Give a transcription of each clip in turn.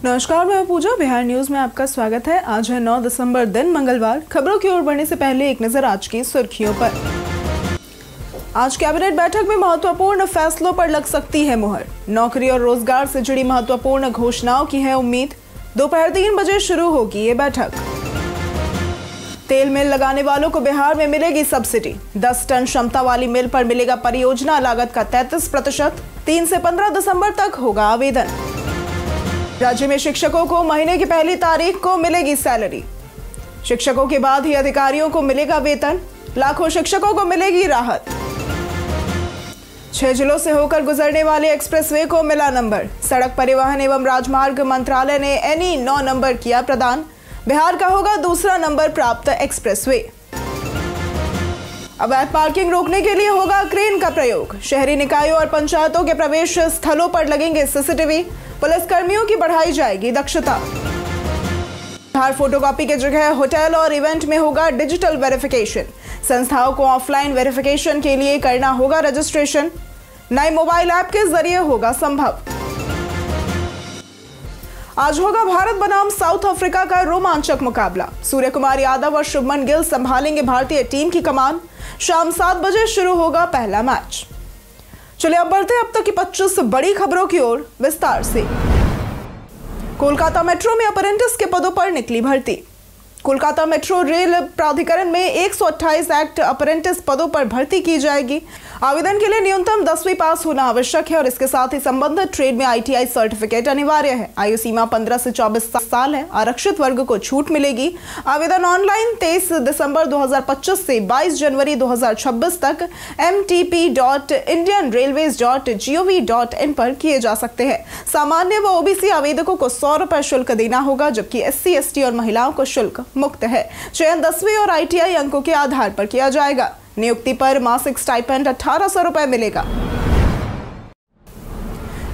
नमस्कार, मैं पूजा। बिहार न्यूज में आपका स्वागत है। आज है 9 दिसंबर, दिन मंगलवार। खबरों की ओर बढ़ने से पहले एक नजर आज की सुर्खियों पर। आज कैबिनेट बैठक में महत्वपूर्ण फैसलों पर लग सकती है मुहर। नौकरी और रोजगार से जुड़ी महत्वपूर्ण घोषणाओं की है उम्मीद। दोपहर 3 बजे शुरू होगी ये बैठक। तेल मिल लगाने वालों को बिहार में मिलेगी सब्सिडी। 10 टन क्षमता वाली मिल पर मिलेगा परियोजना लागत का 33%। 3 से 15 दिसंबर तक होगा आवेदन। राज्य में शिक्षकों को महीने की पहली तारीख को मिलेगी सैलरी। शिक्षकों के बाद ही अधिकारियों को मिलेगा वेतन। लाखों शिक्षकों को मिलेगी राहत। 6 जिलों से होकर गुजरने वाले एक्सप्रेसवे को मिला नंबर। सड़क परिवहन एवं राजमार्ग मंत्रालय ने NE 9 नंबर किया प्रदान। बिहार का होगा दूसरा नंबर प्राप्त एक्सप्रेसवे। अवैध पार्किंग रोकने के लिए होगा क्रेन का प्रयोग। शहरी निकायों और पंचायतों के प्रवेश स्थलों पर लगेंगे CCTV। पुलिस कर्मियों की बढ़ाई जाएगी दक्षता। बिहार फोटोकॉपी की जगह होटल और इवेंट में होगा डिजिटल वेरिफिकेशन। संस्थाओं को ऑफलाइन वेरिफिकेशन के लिए करना होगा रजिस्ट्रेशन। नए मोबाइल ऐप के जरिए होगा संभव। आज होगा भारत बनाम साउथ अफ्रीका का रोमांचक मुकाबला। सूर्य कुमार यादव और शुभमन गिल संभालेंगे भारतीय टीम की कमान। शाम 7 बजे शुरू होगा पहला मैच। चलिए अब बढ़ते अब तक की 25 बड़ी खबरों की ओर विस्तार से। कोलकाता मेट्रो में अप्रेंटिस के पदों पर निकली भर्ती। कोलकाता मेट्रो रेल प्राधिकरण में 128 एक्ट अप्रेंटिस पदों पर भर्ती की जाएगी। आवेदन के लिए न्यूनतम 10वीं पास होना आवश्यक है और इसके साथ ही संबंधित ट्रेड में ITI सर्टिफिकेट अनिवार्य है। आयु सीमा 15 से 24 साल है। आरक्षित वर्ग को छूट मिलेगी। आवेदन ऑनलाइन 23 दिसंबर 2025 से 22 जनवरी 2026 तक mtp.indianrailways.gov.in पर किए जा सकते हैं। सामान्य व OBC आवेदकों को 100 रुपए शुल्क देना होगा, जबकि SC, ST और महिलाओं को शुल्क मुक्त है। चयन 10वीं और ITI अंकों के आधार पर किया जाएगा। नियुक्ति पर मासिक स्टाइपेंड 1800 रुपए मिलेगा।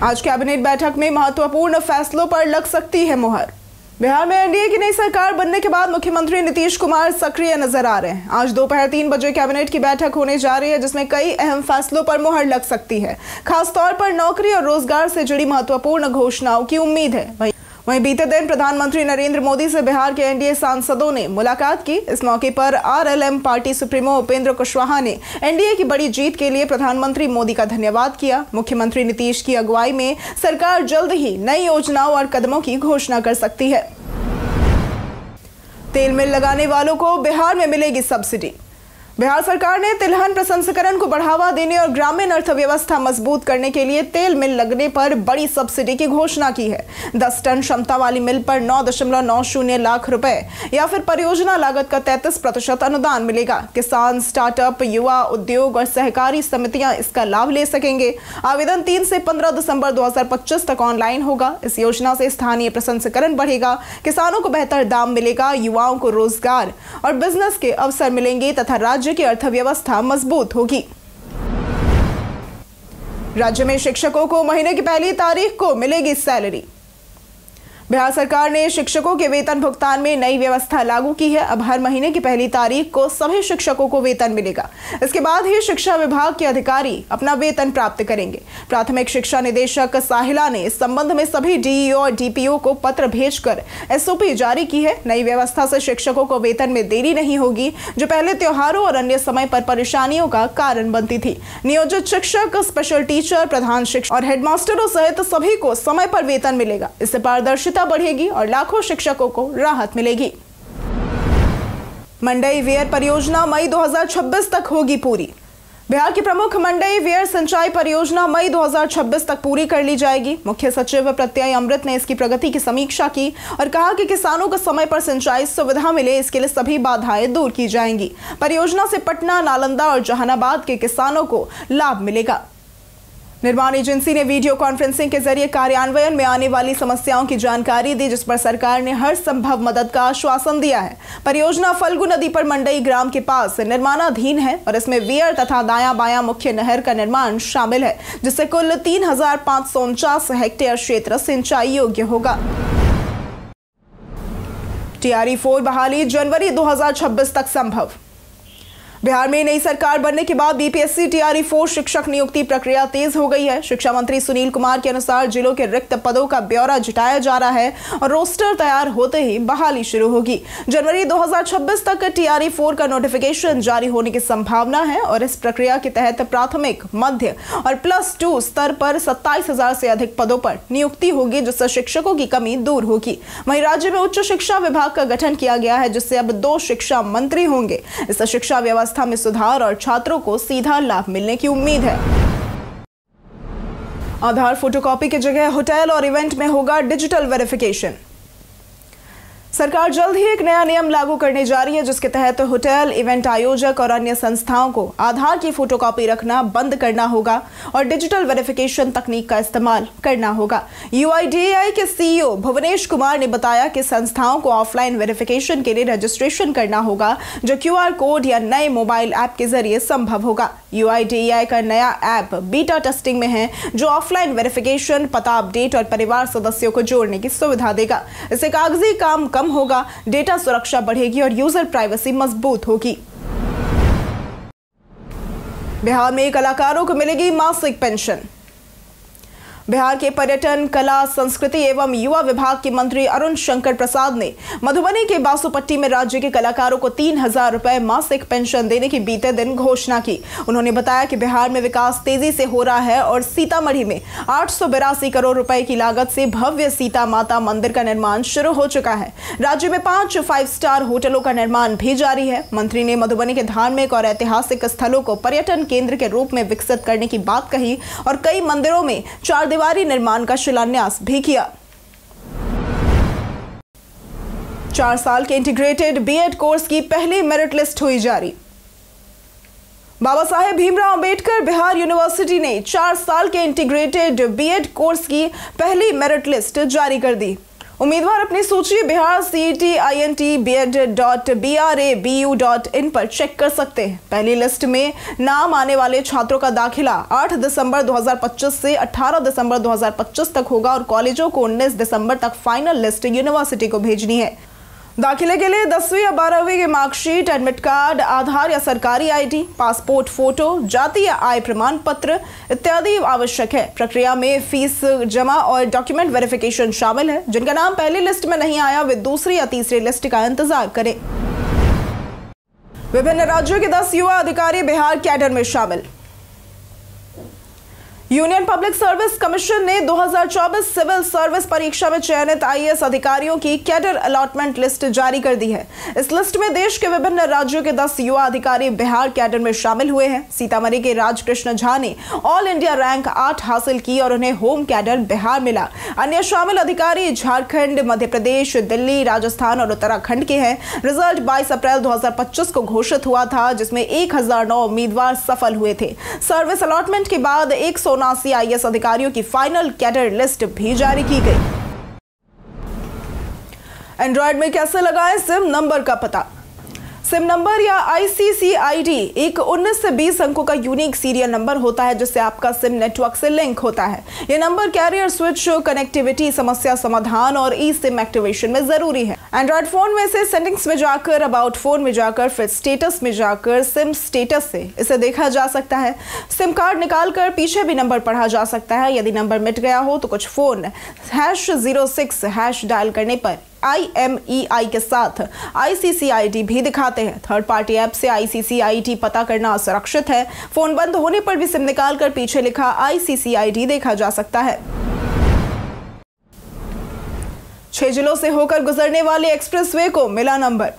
आज कैबिनेट बैठक में महत्वपूर्ण फैसलों पर लग सकती है मुहर। बिहार में NDA की नई सरकार बनने के बाद मुख्यमंत्री नीतीश कुमार सक्रिय नजर आ रहे हैं। आज दोपहर 3 बजे कैबिनेट की बैठक होने जा रही है, जिसमें कई अहम फैसलों पर मुहर लग सकती है। खासतौर पर नौकरी और रोजगार से जुड़ी महत्वपूर्ण घोषणाओं की उम्मीद है। वहीं बीते दिन प्रधानमंत्री नरेंद्र मोदी से बिहार के NDA सांसदों ने मुलाकात की। इस मौके पर RLM party supremo Upendra Kushwaha ने NDA की बड़ी जीत के लिए प्रधानमंत्री मोदी का धन्यवाद किया। मुख्यमंत्री नीतीश की अगुवाई में सरकार जल्द ही नई योजनाओं और कदमों की घोषणा कर सकती है। तेल मिल लगाने वालों को बिहार में मिलेगी सब्सिडी। बिहार सरकार ने तिलहन प्रसंस्करण को बढ़ावा देने और ग्रामीण अर्थव्यवस्था मजबूत करने के लिए तेल मिल लगने पर बड़ी सब्सिडी की घोषणा की है। 10 टन क्षमता वाली मिल पर 9.90 लाख रुपए या फिर परियोजना लागत का 33% अनुदान मिलेगा। किसान, स्टार्टअप, युवा, उद्योग और सहकारी समितियां इसका लाभ ले सकेंगे। आवेदन 3 से 15 दिसंबर 2025 तक ऑनलाइन होगा। इस योजना से स्थानीय प्रसंस्करण बढ़ेगा, किसानों को बेहतर दाम मिलेगा, युवाओं को रोजगार और बिजनेस के अवसर मिलेंगे तथा राज्य की अर्थव्यवस्था मजबूत होगी। राज्य में शिक्षकों को महीने की पहली तारीख को मिलेगी सैलरी। बिहार सरकार ने शिक्षकों के वेतन भुगतान में नई व्यवस्था लागू की है। अब हर महीने की पहली तारीख को सभी शिक्षकों को वेतन मिलेगा। इसके बाद ही शिक्षा विभाग के अधिकारी अपना वेतन प्राप्त करेंगे। प्राथमिक शिक्षा निदेशक साहिला ने इस संबंध में सभी DEO और DPO को पत्र भेजकर SOP जारी की है। नई व्यवस्था से शिक्षकों को वेतन में देरी नहीं होगी, जो पहले त्योहारों और अन्य समय पर परेशानियों का कारण बनती थी। नियोजित शिक्षक, स्पेशल टीचर, प्रधान शिक्षक और हेडमास्टरों सहित सभी को समय पर वेतन मिलेगा। इससे पारदर्शिता बढ़ेगी और लाखों शिक्षकों को राहत मिलेगी। मंडई वेयर परियोजना मई 2026 तक होगी पूरी। बिहार की प्रमुख मंडई वेयर सिंचाई परियोजना मई 2026 तक पूरी कर ली जाएगी। मुख्य सचिव प्रत्यय अमृत ने इसकी प्रगति की समीक्षा की और कहा कि किसानों को समय पर सिंचाई सुविधा मिले, इसके लिए सभी बाधाएं दूर की जाएंगी। परियोजना से पटना, नालंदा और जहानाबाद के किसानों को लाभ मिलेगा। निर्माण एजेंसी ने वीडियो कॉन्फ्रेंसिंग के जरिए कार्यान्वयन में आने वाली समस्याओं की जानकारी दी, जिस पर सरकार ने हर संभव मदद का आश्वासन दिया है। परियोजना फल्गु नदी पर मंडई ग्राम के पास निर्माणाधीन है और इसमें वेयर तथा दायां बायां मुख्य नहर का निर्माण शामिल है, जिससे कुल 3549 हेक्टेयर क्षेत्र सिंचाई योग्य होगा। TRE 4 बहाली जनवरी 2026 तक संभव। बिहार में नई सरकार बनने के बाद बीपीएससी टीआरई 4 शिक्षक नियुक्ति प्रक्रिया तेज हो गई है। शिक्षा मंत्री सुनील कुमार के अनुसार जिलों के रिक्त पदों का ब्यौरा जुटाया जा रहा है और रोस्टर तैयार होते ही बहाली शुरू होगी। जनवरी 2026 तक टीआरई 4 का नोटिफिकेशन जारी होने की संभावना है और इस प्रक्रिया के तहत प्राथमिक, मध्य और +2 स्तर पर 27,000 से अधिक पदों पर नियुक्ति होगी, जिससे शिक्षकों की कमी दूर होगी। वहीं राज्य में उच्च शिक्षा विभाग का गठन किया गया है, जिससे अब 2 शिक्षा मंत्री होंगे। इससे शिक्षा व्यवस्था में सुधार और छात्रों को सीधा लाभ मिलने की उम्मीद है। आधार फोटोकॉपी की जगह होटल और इवेंट में होगा डिजिटल वेरिफिकेशन। सरकार जल्द ही एक नया नियम लागू करने जा रही है, जिसके तहत होटल, इवेंट आयोजक और अन्य संस्थाओं को आधार की फोटोकॉपी रखना बंद करना होगा और डिजिटल वेरिफिकेशन तकनीक का इस्तेमाल करना होगा। यूआईडीएआई के सीईओ भुवनेश कुमार ने बताया कि संस्थाओं को ऑफलाइन वेरिफिकेशन के लिए रजिस्ट्रेशन करना होगा, जो क्यूआर कोड या नए मोबाइल ऐप के जरिए संभव होगा। यूआईडीएआई का नया ऐप बीटा टेस्टिंग में है, जो ऑफलाइन वेरिफिकेशन, पता अपडेट और परिवार सदस्यों को जोड़ने की सुविधा देगा। इससे कागजी काम कम होगा, डेटा सुरक्षा बढ़ेगी और यूजर प्राइवेसी मजबूत होगी। बिहार में कलाकारों को मिलेगी मासिक पेंशन। बिहार के पर्यटन, कला, संस्कृति एवं युवा विभाग के मंत्री अरुण शंकर प्रसाद ने मधुबनी के बासुपट्टी में राज्य के कलाकारों को 3,000 रुपए मासिक पेंशन देने की बीते दिन घोषणा की। उन्होंने बताया कि बिहार में विकास तेजी से हो रहा है और सीतामढ़ी में 882 करोड़ रुपए की लागत से भव्य सीता माता मंदिर का निर्माण शुरू हो चुका है। राज्य में 5 5 स्टार होटलों का निर्माण भी जारी है। मंत्री ने मधुबनी के धार्मिक और ऐतिहासिक स्थलों को पर्यटन केंद्र के रूप में विकसित करने की बात कही और कई मंदिरों में 4 दीवारी निर्माण का शिलान्यास भी किया। 4 साल के इंटीग्रेटेड बीएड कोर्स की पहली मेरिट लिस्ट हुई जारी। बाबा साहेब भीमराव अंबेडकर बिहार यूनिवर्सिटी ने 4 साल के इंटीग्रेटेड बीएड कोर्स की पहली मेरिट लिस्ट जारी कर दी। उम्मीदवार अपनी सूची बिहार CET-INT-BED.BRABU.in पर चेक कर सकते हैं। पहली लिस्ट में नाम आने वाले छात्रों का दाखिला 8 दिसंबर 2025 से 18 दिसंबर 2025 तक होगा और कॉलेजों को 19 दिसंबर तक फाइनल लिस्ट यूनिवर्सिटी को भेजनी है। दाखिले के लिए 10वीं या 12वीं की मार्कशीट, एडमिट कार्ड, आधार या सरकारी आईडी, पासपोर्ट फोटो, जाति या आय प्रमाण पत्र इत्यादि आवश्यक है। प्रक्रिया में फीस जमा और डॉक्यूमेंट वेरिफिकेशन शामिल है। जिनका नाम पहली लिस्ट में नहीं आया वे दूसरी या तीसरी लिस्ट का इंतजार करें। विभिन्न राज्यों के 10 युवा अधिकारी बिहार कैडर में शामिल। यूनियन पब्लिक सर्विस कमीशन ने 2024 सिविल सर्विस परीक्षा में चयनित आईएएस अधिकारियों की कैडर अलॉटमेंट लिस्ट जारी कर दी है। इस लिस्ट में देश के विभिन्न राज्यों के 10 युवा अधिकारी बिहार कैडर में शामिल हुए हैं। सीतामढ़ी के राजकृष्ण झा ने ऑल इंडिया रैंक 8 हासिल की और उन्हें होम कैडर बिहार मिला। अन्य शामिल अधिकारी झारखंड, मध्य प्रदेश, दिल्ली, राजस्थान और उत्तराखंड के हैं। रिजल्ट 22 अप्रैल 2025 को घोषित हुआ था, जिसमें 1009 उम्मीदवार सफल हुए थे। सर्विस अलॉटमेंट के बाद 179 आईएएस अधिकारियों की फाइनल कैडर लिस्ट भी जारी की गई। एंड्रॉयड में कैसे लगाएं सिम नंबर का पता। सिम नंबर या ICCID एक 19 से 20 अंकों का यूनिक सीरियल नंबर होता है, जिससे आपका सिम नेटवर्क से लिंक होता है। यह नंबर कैरियर स्विच, कनेक्टिविटी, समस्या समाधान और ई सिम एक्टिवेशन में जरूरी है। एंड्रॉयड फोन में से सेटिंग्स में जाकर, अबाउट फोन में जाकर, फिर स्टेटस में जाकर सिम स्टेटस से इसे देखा जा सकता है। सिम कार्ड निकालकर पीछे भी नंबर पढ़ा जा सकता है। यदि नंबर मिट गया हो तो कुछ फोन #06# डायल करने पर IMEI के साथ ICCID भी दिखाते हैं। थर्ड पार्टी ऐप से ICCID पता करना सुरक्षित है। फोन बंद होने पर भी सिम निकालकर पीछे लिखा ICCID देखा जा सकता है। 6 जिलों से होकर गुजरने वाले एक्सप्रेसवे को मिला नंबर।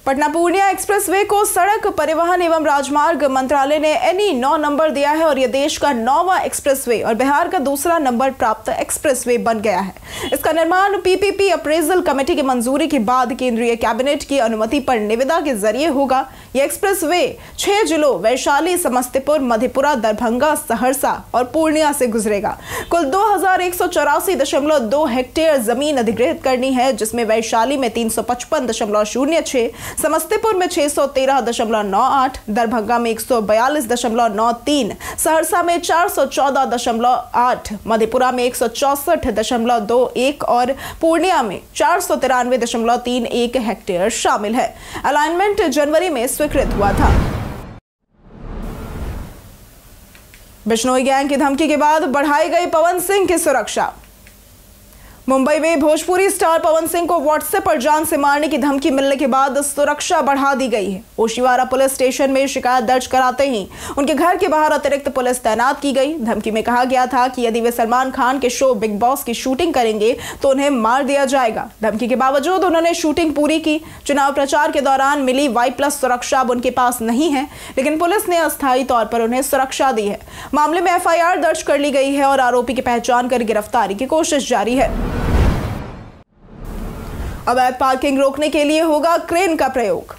पटना पूर्णिया एक्सप्रेसवे को सड़क परिवहन एवं राजमार्ग मंत्रालय ने NE 9 नंबर दिया है और यह देश का 9वां एक्सप्रेसवे और बिहार का दूसरा नंबर प्राप्त एक्सप्रेसवे बन गया है। इसका निर्माण PPP अप्रेजल कमेटी की मंजूरी के बाद केंद्रीय कैबिनेट की अनुमति पर निविदा के जरिए होगा। यह एक्सप्रेसवे 6 जिलों वैशाली, समस्तीपुर, मधेपुरा, दरभंगा, सहरसा और पूर्णिया से गुजरेगा। कुल 2184.2 हेक्टेयर जमीन अधिग्रहित करनी है, जिसमें वैशाली में 355.06, समस्तीपुर में 613.98, दरभंगा में 142.93, सहरसा में 414.8, मधेपुरा में 164.21 493.01 और पूर्णिया में 493.31 हेक्टेयर शामिल है। अलाइनमेंट जनवरी में स्वीकृत हुआ था। बिश्नोई गैंग की धमकी के बाद बढ़ाई गई पवन सिंह की सुरक्षा। मुंबई में भोजपुरी स्टार पवन सिंह को व्हाट्सएप पर जान से मारने की धमकी मिलने के बाद सुरक्षा बढ़ा दी गई है। ओशिवारा पुलिस स्टेशन में शिकायत दर्ज कराते ही उनके घर के बाहर अतिरिक्त पुलिस तैनात की गई। धमकी में कहा गया था कि यदि वे सलमान खान के शो बिग बॉस की शूटिंग करेंगे तो उन्हें मार दिया जाएगा। धमकी के बावजूद उन्होंने शूटिंग पूरी की। चुनाव प्रचार के दौरान मिली Y+ सुरक्षा अब उनके पास नहीं है, लेकिन पुलिस ने अस्थायी तौर पर उन्हें सुरक्षा दी है। मामले में FIR दर्ज कर ली गई है और आरोपी की पहचान कर गिरफ्तारी की कोशिश जारी है। अवैध पार्किंग रोकने के लिए होगा क्रेन का प्रयोग।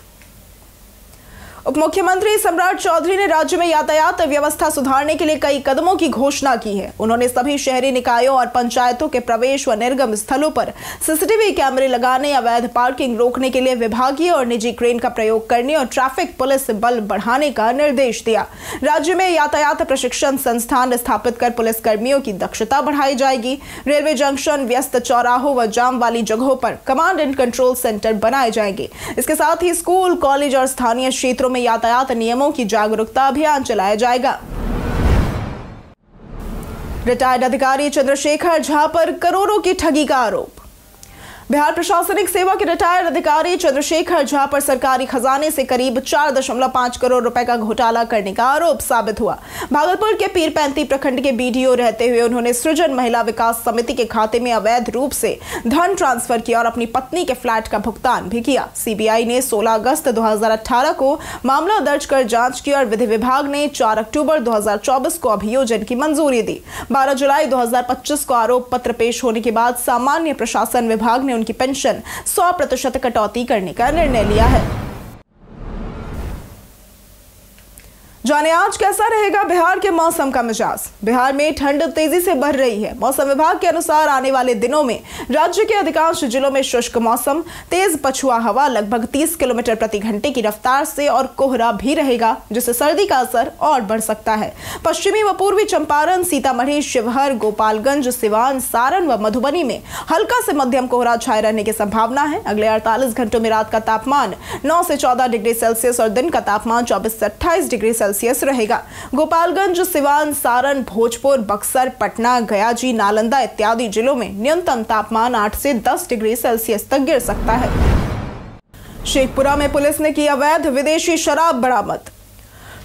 उप मुख्यमंत्री सम्राट चौधरी ने राज्य में यातायात व्यवस्था सुधारने के लिए कई कदमों की घोषणा की है। उन्होंने सभी शहरी निकायों और पंचायतों के प्रवेश व निर्गम स्थलों पर CCTV कैमरे लगाने, अवैध पार्किंग रोकने के लिए विभागीय और निजी क्रेन का प्रयोग करने और ट्रैफिक पुलिस बल बढ़ाने का निर्देश दिया। राज्य में यातायात प्रशिक्षण संस्थान स्थापित कर पुलिस कर्मियों की दक्षता बढ़ाई जाएगी। रेलवे जंक्शन, व्यस्त चौराहों व जाम वाली जगहों पर कमांड एंड कंट्रोल सेंटर बनाए जाएंगे। इसके साथ ही स्कूल, कॉलेज और स्थानीय क्षेत्रों में यातायात नियमों की जागरूकता अभियान चलाया जाएगा। रिटायर्ड अधिकारी चंद्रशेखर झा पर करोड़ों की ठगी का आरोप। बिहार प्रशासनिक सेवा के रिटायर्ड अधिकारी चंद्रशेखर झा पर सरकारी खजाने से करीब 4.5 करोड़ रुपए का घोटाला करने का आरोप साबित हुआ। भागलपुर के पीरपैंती प्रखंड के BDO रहते हुए उन्होंने सृजन महिला विकास समिति के खाते में अवैध रूप से धन ट्रांसफर किया और अपनी पत्नी के फ्लैट का भुगतान भी किया। CBI ने 16 अगस्त 2018 को मामला दर्ज कर जांच की और विधि विभाग ने 4 अक्टूबर 2024 को अभियोजन की मंजूरी दी। 12 जुलाई 2025 को आरोप पत्र पेश होने के बाद सामान्य प्रशासन विभाग ने उनकी पेंशन 100% कटौती करने का निर्णय लिया है। जाने आज कैसा रहेगा बिहार के मौसम का मिजाज। बिहार में ठंड तेजी से बढ़ रही है। मौसम विभाग के अनुसार आने वाले दिनों में राज्य के अधिकांश जिलों में शुष्क मौसम, तेज पछुआ हवा लगभग 30 किलोमीटर प्रति घंटे की रफ्तार से और कोहरा भी रहेगा, जिससे सर्दी का असर और बढ़ सकता है। पश्चिमी व पूर्वी चंपारण, सीतामढ़ी, शिवहर, गोपालगंज, सिवान, सारण व मधुबनी में हल्का से मध्यम कोहरा छाए रहने की संभावना है। अगले 48 घंटों में रात का तापमान 9 से 14 डिग्री सेल्सियस और दिन का तापमान 24 से 28 डिग्री सेल्सियस रहेगा। गोपालगंज, सिवान, सारण, भोजपुर, बक्सर, पटना, गयाजी, नालंदा इत्यादि जिलों में न्यूनतम तापमान 8 से 10 डिग्री सेल्सियस तक गिर सकता है। शेखपुरा में पुलिस ने की अवैध विदेशी शराब बरामद।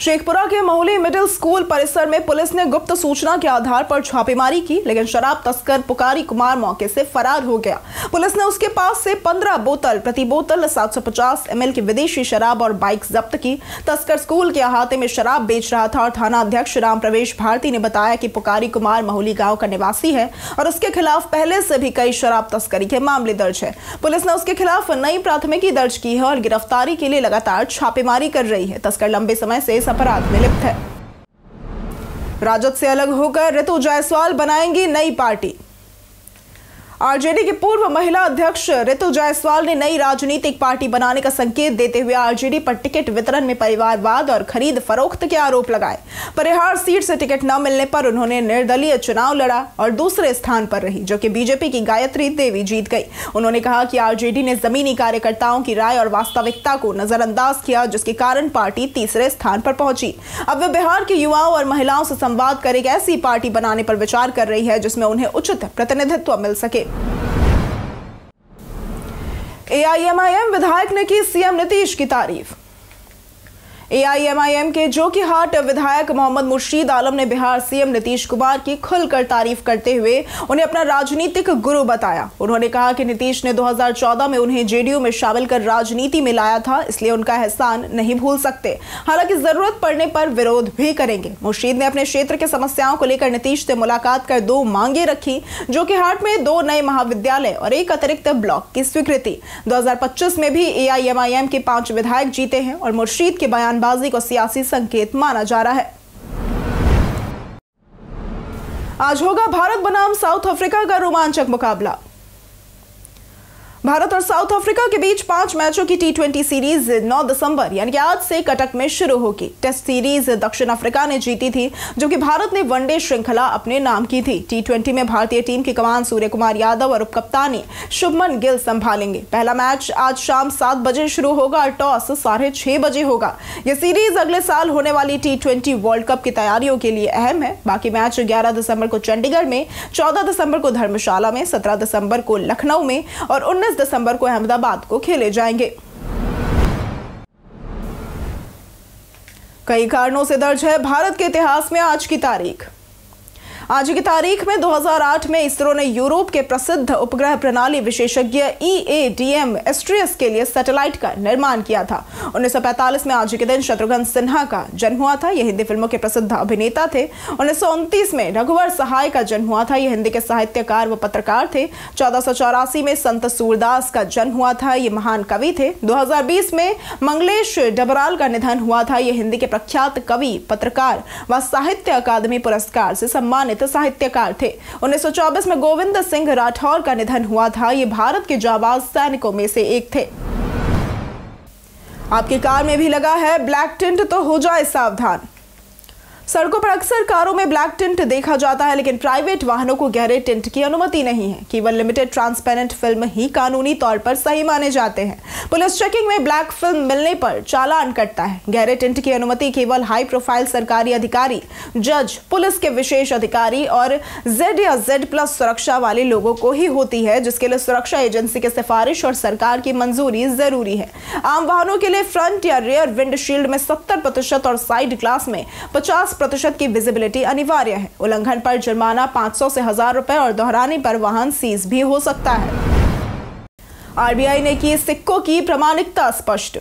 शेखपुरा के महुली मिडिल स्कूल परिसर में पुलिस ने गुप्त सूचना के आधार पर छापेमारी की, लेकिन शराब तस्कर पुकारी कुमार मौके से फरार हो गया। पुलिस ने उसके पास से 15 बोतल, प्रति बोतल 750 ml की विदेशी शराब और बाइक जब्त की। तस्कर स्कूल के अहाते में शराब बेच रहा था और थाना अध्यक्ष राम प्रवेश भारती ने बताया कि पुकारी कुमार महुली गांव का निवासी है और उसके खिलाफ पहले से भी कई शराब तस्करी के मामले दर्ज है। पुलिस ने उसके खिलाफ नई प्राथमिकी दर्ज की है और गिरफ्तारी के लिए लगातार छापेमारी कर रही है। तस्कर लंबे समय से अपराध में लिप्त है। राजद से अलग होकर रितु जायसवाल बनाएंगी नई पार्टी। आरजेडी की पूर्व महिला अध्यक्ष रितु जायसवाल ने नई राजनीतिक पार्टी बनाने का संकेत देते हुए आरजेडी पर टिकट वितरण में परिवारवाद और खरीद फरोख्त के आरोप लगाए। परिहार सीट से टिकट न मिलने पर उन्होंने निर्दलीय चुनाव लड़ा और दूसरे स्थान पर रही, जो कि बीजेपी की गायत्री देवी जीत गई। उन्होंने कहा कि आरजेडी ने जमीनी कार्यकर्ताओं की राय और वास्तविकता को नजरअंदाज किया, जिसके कारण पार्टी तीसरे स्थान पर पहुंची। अब वे बिहार के युवाओं और महिलाओं से संवाद कर एक ऐसी पार्टी बनाने पर विचार कर रही है जिसमें उन्हें उचित प्रतिनिधित्व मिल सके। AIMIM विधायक ने की CM नीतीश की तारीफ। AIMIM के जोकीहाट विधायक मोहम्मद मुर्शीद आलम ने बिहार CM नीतीश कुमार की खुलकर तारीफ करते हुए उन्हें अपना राजनीतिक गुरु बताया। उन्होंने कहा कि नीतीश ने 2014 में उन्हें JDU में शामिल कर राजनीति में लाया था, इसलिए उनका एहसान नहीं भूल सकते। हालांकि जरूरत पड़ने पर विरोध भी करेंगे। मुर्शीद ने अपने क्षेत्र की समस्याओं को लेकर नीतीश से मुलाकात कर 2 मांगे रखी। जोकीहाट में 2 नए महाविद्यालय और 1 अतिरिक्त ब्लॉक की स्वीकृति। 2025 में भी AIMIM के 5 विधायक जीते हैं और मुर्शीद के बयान बाजी को सियासी संकेत माना जा रहा है। आज होगा भारत बनाम साउथ अफ्रीका का रोमांचक मुकाबला। भारत और साउथ अफ्रीका के बीच 5 मैचों की टी20 सीरीज 9 दिसंबर यानी कि आज से कटक में शुरू होगी। टेस्ट सीरीज दक्षिण अफ्रीका ने जीती थी, जबकि भारत ने वनडे श्रृंखला अपने नाम की थी। टी20 में भारतीय टीम की कमान सूर्य कुमार यादव और उपकप्तानी शुभमन गिल संभालेंगे। पहला मैच आज शाम 7 बजे शुरू होगा और टॉस 6:30 बजे होगा। यह सीरीज अगले साल होने वाली टी20 वर्ल्ड कप की तैयारियों के लिए अहम है। बाकी मैच 11 दिसंबर को चंडीगढ़ में, 14 दिसंबर को धर्मशाला में, 17 दिसंबर को लखनऊ में और 19 दिसंबर को अहमदाबाद को खेले जाएंगे। कई कारणों से दर्ज है भारत के इतिहास में आज की तारीख। आज की तारीख में 2008 में इसरो ने यूरोप के प्रसिद्ध उपग्रह प्रणाली विशेषज्ञ EADM एस्ट्रियस के लिए सैटेलाइट का निर्माण किया था। 1945 में आज के दिन शत्रुघ्न सिन्हा का जन्म हुआ था। यह हिंदी फिल्मों के प्रसिद्ध अभिनेता थे। 1929 में रघुवर सहाय का जन्म हुआ था। यह हिंदी के साहित्यकार व पत्रकार थे। 1484 में संत सूरदास का जन्म हुआ था। ये महान कवि थे। 2020 में मंगलेश डबराल का निधन हुआ था। यह हिंदी के प्रख्यात कवि, पत्रकार व साहित्य अकादमी पुरस्कार से सम्मानित साहित्यकार थे। 1924 में गोविंद सिंह राठौर का निधन हुआ था। ये भारत के जाबाज सैनिकों में से एक थे। आपकी कार में भी लगा है ब्लैक टिंट, तो हो जाए सावधान। सड़कों पर अक्सर कारों में ब्लैक टिंट देखा जाता है, लेकिन प्राइवेट वाहनों को गहरे टिंट की अनुमति नहीं है। केवल लिमिटेड ट्रांसपेरेंट फिल्म ही कानूनी तौर पर सही माने जाते हैं। पुलिस चेकिंग में ब्लैक फिल्म मिलने पर चालान कटता है। गहरे टिंट की अनुमति केवल हाई प्रोफाइल सरकारी अधिकारी, जज, पुलिस के विशेष अधिकारी और Z या Z+ सुरक्षा वाले लोगों को ही होती है, जिसके लिए सुरक्षा एजेंसी की सिफारिश और सरकार की मंजूरी जरूरी है। आम वाहनों के लिए फ्रंट या रियर विंडशील्ड में 70% और साइड ग्लास में 50% की विजिबिलिटी अनिवार्य है। उल्लंघन पर जुर्माना 500 से 1000 रुपए और दोहराने पर वाहन सीज भी हो सकता है। RBI ने की सिक्कों की प्रामाणिकता स्पष्ट।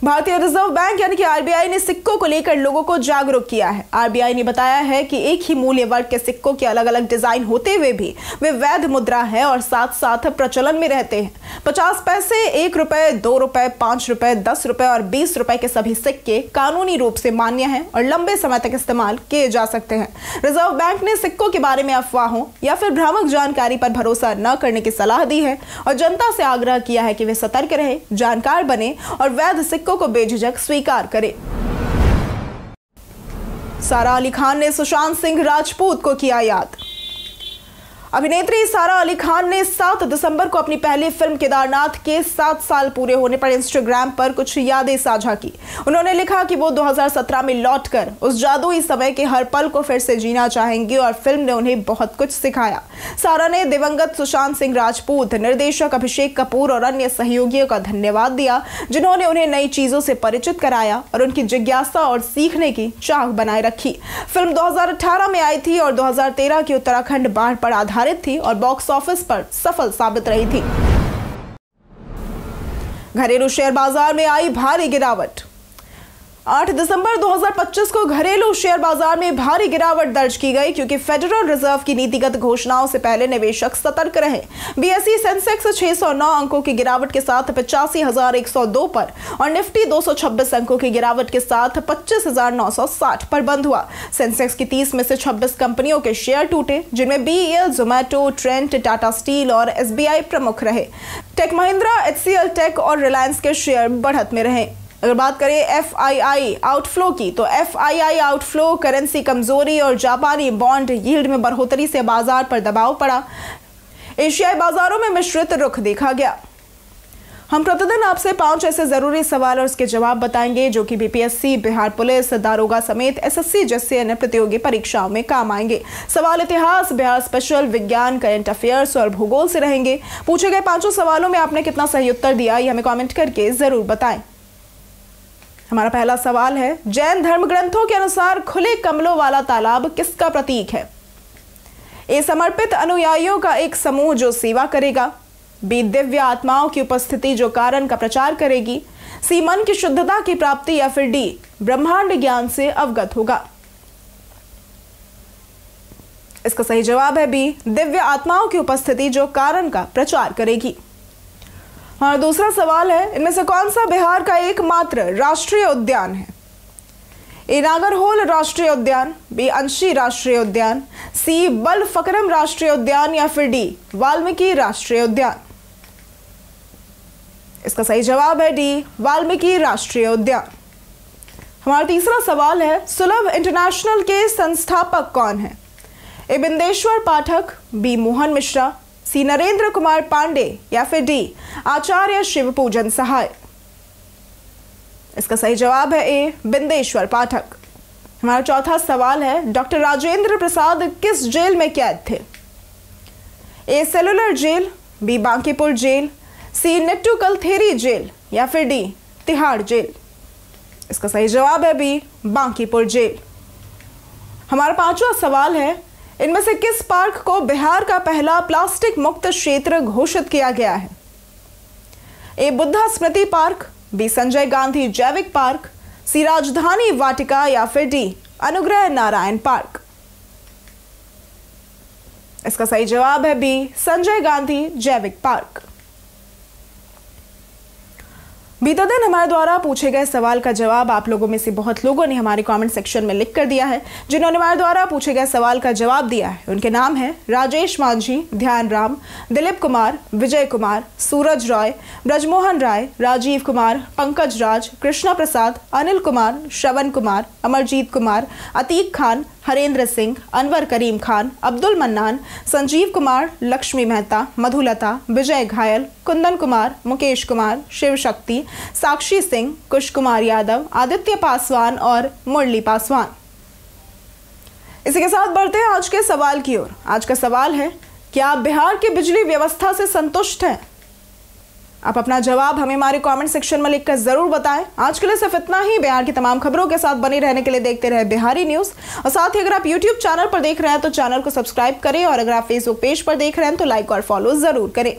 भारतीय रिजर्व बैंक यानी कि RBI ने सिक्कों को लेकर लोगों को जागरूक किया है। RBI ने बताया है कि एक ही मूल्य वर्ग के सिक्कों के अलग अलग डिजाइन होते हुए भी वे वैध मुद्रा है और साथ साथ प्रचलन में रहते हैं। 50 पैसे, 1 रुपए, 2 रुपए, 5 रुपए, 10 रुपए और 20 रुपए के सभी सिक्के कानूनी रूप से मान्य हैं और लंबे समय तक इस्तेमाल किए जा सकते हैं। रिजर्व बैंक ने सिक्कों के बारे में अफवाहों या फिर भ्रामक जानकारी पर भरोसा न करने की सलाह दी है और जनता से आग्रह किया है कि वे सतर्क रहे, जानकार बने और वैध सिक्कों को बेझिझक स्वीकार करे। सारा अली खान ने सुशांत सिंह राजपूत को किया याद। अभिनेत्री सारा अली खान ने 7 दिसंबर को अपनी पहली फिल्म केदारनाथ के 7 साल पूरे होने पर इंस्टाग्राम पर कुछ यादें साझा की। उन्होंने लिखा कि वो 2017 में लौटकर उस जादुई समय के हर पल को फिर से जीना चाहेंगी और फिल्म ने उन्हें बहुत कुछ सिखाया। सारा ने दिवंगत सुशांत सिंह राजपूत, निर्देशक अभिषेक कपूर और अन्य सहयोगियों का धन्यवाद दिया, जिन्होंने उन्हें नई चीजों से परिचित कराया और उनकी जिज्ञासा और सीखने की चाह बनाए रखी। फिल्म 2018 में आई थी और 2013 की उत्तराखंड बाढ़ पर आधारित थी और बॉक्स ऑफिस पर सफल साबित रही थी। घरेलू शेयर बाजार में आई भारी गिरावट। 8 दिसंबर 2025 को घरेलू शेयर बाजार में भारी गिरावट दर्ज की गई, क्योंकि फेडरल रिजर्व की नीतिगत घोषणाओं से पहले निवेशक सतर्क रहे। BSE सेंसेक्स 609 अंकों की गिरावट के साथ 85,102 पर और निफ्टी 226 अंकों की गिरावट के साथ 25,960 पर बंद हुआ। सेंसेक्स की 30 में से 26 कंपनियों के शेयर टूटे, जिनमें BEL, Zomato, Trent, Tata steel और SBI प्रमुख रहे। टेक महिंद्रा, HCL टेक और रिलायंस के शेयर बढ़त में रहे। अगर बात करें FII आउटफ्लो की, तो FII आउटफ्लो, करेंसी कमजोरी और जापानी बॉन्ड यील्ड में बढ़ोतरी से बाजार पर दबाव पड़ा। एशियाई बाजारों में मिश्रित रुख देखा गया। हम प्रतिदिन आपसे 5 ऐसे जरूरी सवाल और उसके जवाब बताएंगे जो कि BPSC, बिहार पुलिस, दारोगा समेत SSC जैसे अन्य प्रतियोगी परीक्षाओं में काम आएंगे। सवाल इतिहास, बिहार स्पेशल, विज्ञान, करंट अफेयर्स और भूगोल से रहेंगे। पूछे गए 5 सवालों में आपने कितना सही उत्तर दिया, ये हमें कॉमेंट करके जरूर बताएं। हमारा पहला सवाल है, जैन धर्म ग्रंथों के अनुसार खुले कमलों वाला तालाब किसका प्रतीक है? ए, समर्पित अनुयायियों का एक समूह जो सेवा करेगा। बी, दिव्य आत्माओं की उपस्थिति जो कारण का प्रचार करेगी। सी, मन की शुद्धता की प्राप्ति या फिर डी, ब्रह्मांड ज्ञान से अवगत होगा। इसका सही जवाब है बी, दिव्य आत्माओं की उपस्थिति जो कारण का प्रचार करेगी। और दूसरा सवाल है, इनमें से कौन सा बिहार का एकमात्र राष्ट्रीय उद्यान है? ए, नागरहोल राष्ट्रीय उद्यान, बी, अंशी राष्ट्रीय उद्यान, सी, बलफकरम राष्ट्रीय उद्यान या फिर डी, वाल्मीकि राष्ट्रीय उद्यान। इसका सही जवाब है डी, वाल्मीकि राष्ट्रीय उद्यान। हमारा तीसरा सवाल है, सुलभ इंटरनेशनल के संस्थापक कौन है? ए बिंदेश्वर पाठक, बी मोहन मिश्रा, सी नरेंद्र कुमार पांडे या फिर डी आचार्य शिवपूजन सहाय। इसका सही जवाब है ए, बिंदेश्वर पाठक। हमारा चौथा सवाल है, डॉक्टर राजेंद्र प्रसाद किस जेल में कैद थे? A cellular jail, B Bankipur jail, C Nittu Kaltheri jail या फिर डी तिहाड़ जेल। इसका सही जवाब है बी, बांकीपुर जेल। हमारा पांचवा सवाल है, इनमें से किस पार्क को बिहार का पहला प्लास्टिक मुक्त क्षेत्र घोषित किया गया है? ए बुद्धा स्मृति पार्क, बी संजय गांधी जैविक पार्क, सी राजधानी वाटिका या फिर डी अनुग्रह नारायण पार्क। इसका सही जवाब है बी, संजय गांधी जैविक पार्क। बीते दिन हमारे द्वारा पूछे गए सवाल का जवाब आप लोगों में से बहुत लोगों ने हमारे कमेंट सेक्शन में लिख कर दिया है। जिन्होंने हमारे द्वारा पूछे गए सवाल का जवाब दिया है उनके नाम है राजेश मांझी, ध्यान राम, दिलीप कुमार, विजय कुमार, सूरज रॉय, ब्रजमोहन राय, राजीव कुमार, पंकज राज, कृष्णा प्रसाद, अनिल कुमार, श्रवण कुमार, अमरजीत कुमार, अतीक खान, हरेंद्र सिंह, अनवर करीम खान, अब्दुल मन्नान, संजीव कुमार, लक्ष्मी मेहता, मधुलता, विजय घायल, कुंदन कुमार, मुकेश कुमार, शिव शक्ति, साक्षी सिंह, कुश कुमार यादव, आदित्य पासवान और मुरली पासवान। इसी के साथ बढ़ते हैं आज के सवाल की ओर। आज का सवाल है, क्या आप बिहार की बिजली व्यवस्था से संतुष्ट हैं? आप अपना जवाब हमें हमारे कमेंट सेक्शन में लिखकर जरूर बताएं। आज के लिए सिर्फ इतना ही। बिहार की तमाम खबरों के साथ बने रहने के लिए देखते रहे बिहारी न्यूज। और साथ ही अगर आप यूट्यूब चैनल पर देख रहे हैं तो चैनल को सब्सक्राइब करें, और अगर आप फेसबुक पेज पर देख रहे हैं तो लाइक और फॉलो जरूर करें।